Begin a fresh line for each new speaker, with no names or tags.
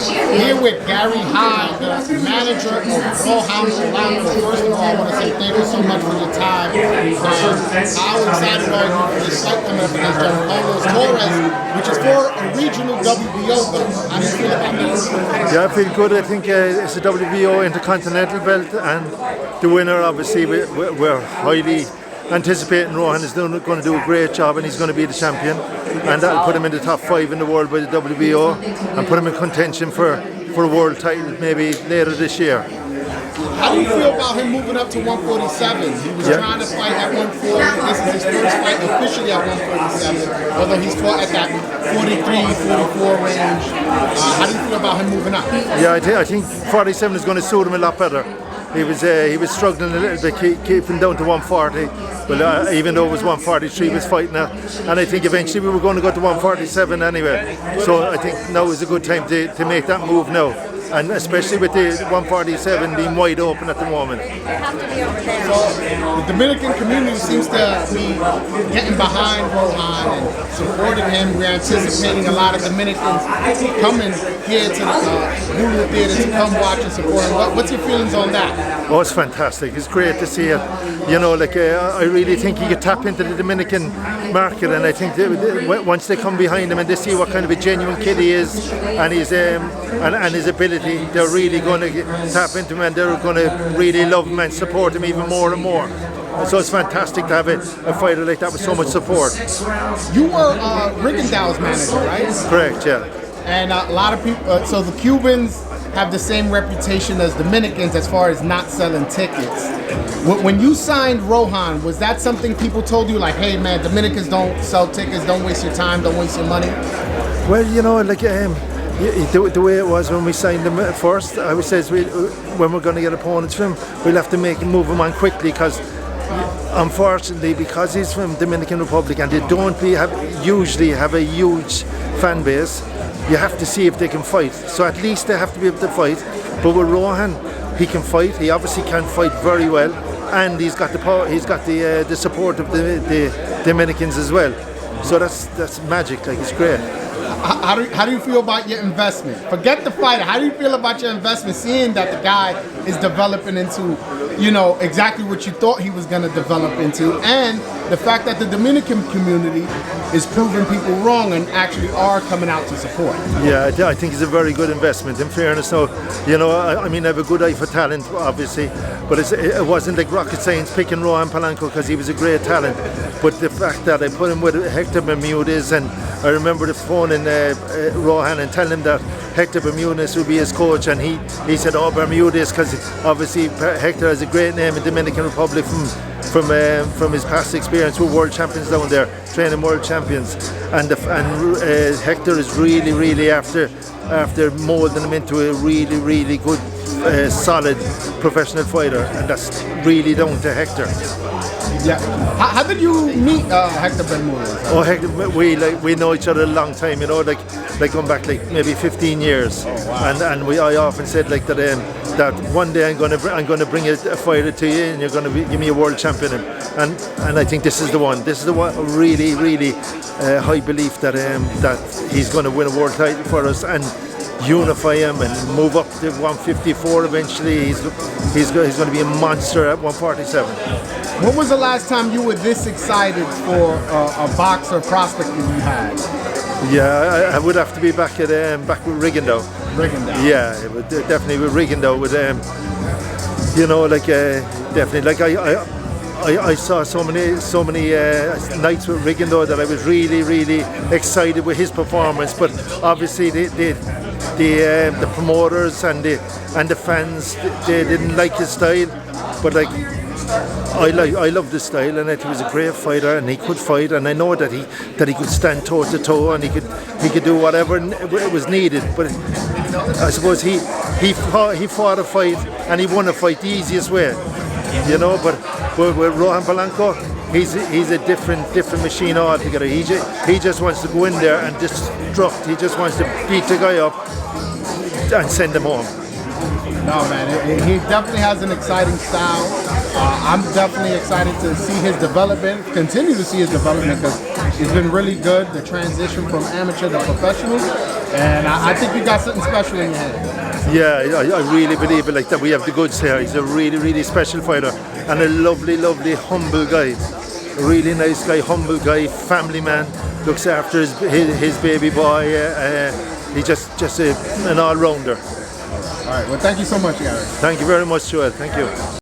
Here with Gary Hyde, the manager of Rohan Polanco. First of all, I want to say thank you so much for your time. How excited are you for this fight coming up against Carlos Torres, which is for a regional WBO belt? How do you feel about this?
Yeah, I feel good. I think it's a WBO Intercontinental belt, and the winner, obviously, we're highly anticipating Rohan is going to do a great job, and he's going to be the champion, and that'll put him in the top 5 in the world by the WBO and put him in contention for a world title maybe later this year.
How do you feel about him moving up to 147? He was trying to fight at 140. This is his first fight officially at 147, although he's fought at that 43, 44 range. How do you feel about him moving up?
Yeah, I think 47 is going to suit him a lot better. He was struggling a little bit, keeping down to 140. Well, even though it was 143 he was fighting at, and I think eventually we were going to go to 147 anyway. So I think now is a good time to make that move now, and especially with the 147 being wide open at the moment.
So the Dominican community seems to be getting behind Rohan and supporting him. We're anticipating a lot of Dominicans coming here to the Hulu Theater to come watch and support him. What's your feelings on that?
Oh, it's fantastic. It's great to see it. You know, I really think he could tap into the Dominican market, and I think once they come behind him and they see what kind of a genuine kid he is, and his ability, they're really going to tap into him, and they're going to really love him and support him even more and more. So it's fantastic to have a fighter like that with so much support.
You were Rigondeaux's manager, right?
Correct, yeah.
And a lot of people, so the Cubans have the same reputation as Dominicans as far as not selling tickets. When you signed Rohan, was that something people told you, like, hey man, Dominicans don't sell tickets, don't waste your time, don't waste your money?
Well, you know, like the way it was when we signed him at first, I would say when we're going to get opponents from him, we'll have to move him on quickly, because unfortunately, because he's from Dominican Republic and they don't usually have a huge fan base, you have to see if they can fight. So at least they have to be able to fight. But with Rohan, he can fight. He obviously can fight very well, and he's got the power. He's got the support of the Dominicans as well. So that's magic. Like, it's great.
How do you feel about your investment? Forget the fighter. How do you feel about your investment, seeing that the guy is developing into, you know, exactly what you thought he was going to develop into, and the fact that the Dominican community is proving people wrong and actually are coming out to support?
Yeah, I think it's a very good investment, in fairness. So, you know, I mean, I have a good eye for talent, obviously, but it wasn't like rocket science picking Rohan Polanco because he was a great talent. But the fact that I put him with Hector Bermudez, and I remember the phone in Rohan and telling him that Hector Bermudez would be his coach, and he said, oh, Bermudez, because obviously Hector has a great name in Dominican Republic from his past experience with world champions down there, training world champions, and Hector is really after molding him into a really good solid professional fighter, and that's really down to Hector.
Yeah. How did you meet Hector Bermudez?
Oh, Hector, we know each other a long time, you know, like going back like maybe 15 years.
Oh, wow.
And I often said like that one day I'm gonna bring a fighter to you, and you're gonna give me a world champion. And I think this is the one. This is the one. Really high belief that he's going to win a world title for us and unify him and move up to 154 eventually. He's going to be a monster at 147.
When was the last time you were this excited for a boxer prospect that you had?
Yeah, I would have to be back with Rigondeaux.
Rigondeaux.
Yeah, it would definitely with Rigondeaux. With you know, like definitely, like I saw so many nights with Rigondeaux that I was really excited with his performance. But obviously the promoters and the fans, they didn't like his style. But like, I love the style, and he was a great fighter, and he could fight, and I know that he could stand toe to toe, and he could do whatever was needed. But I suppose he fought a fight, and he won a fight the easiest way, you know. But with Rohan Polanco, he's a different machine altogether. He just wants to go in there and destruct. He just wants to beat the guy up and send him home.
No, man, he definitely has an exciting style. I'm definitely excited to see his development, continue to see his development, because it's been really good, the transition from amateur to professional, and I think you got something special in your hand.
Yeah, I really believe it, like that we have the goods here. He's a really, really special fighter and a lovely, lovely, humble guy. A really nice guy, humble guy, family man, looks after his baby boy. He's just an all-rounder.
All right, well, thank you so much, Gary.
Thank you very much, Joel. Thank you.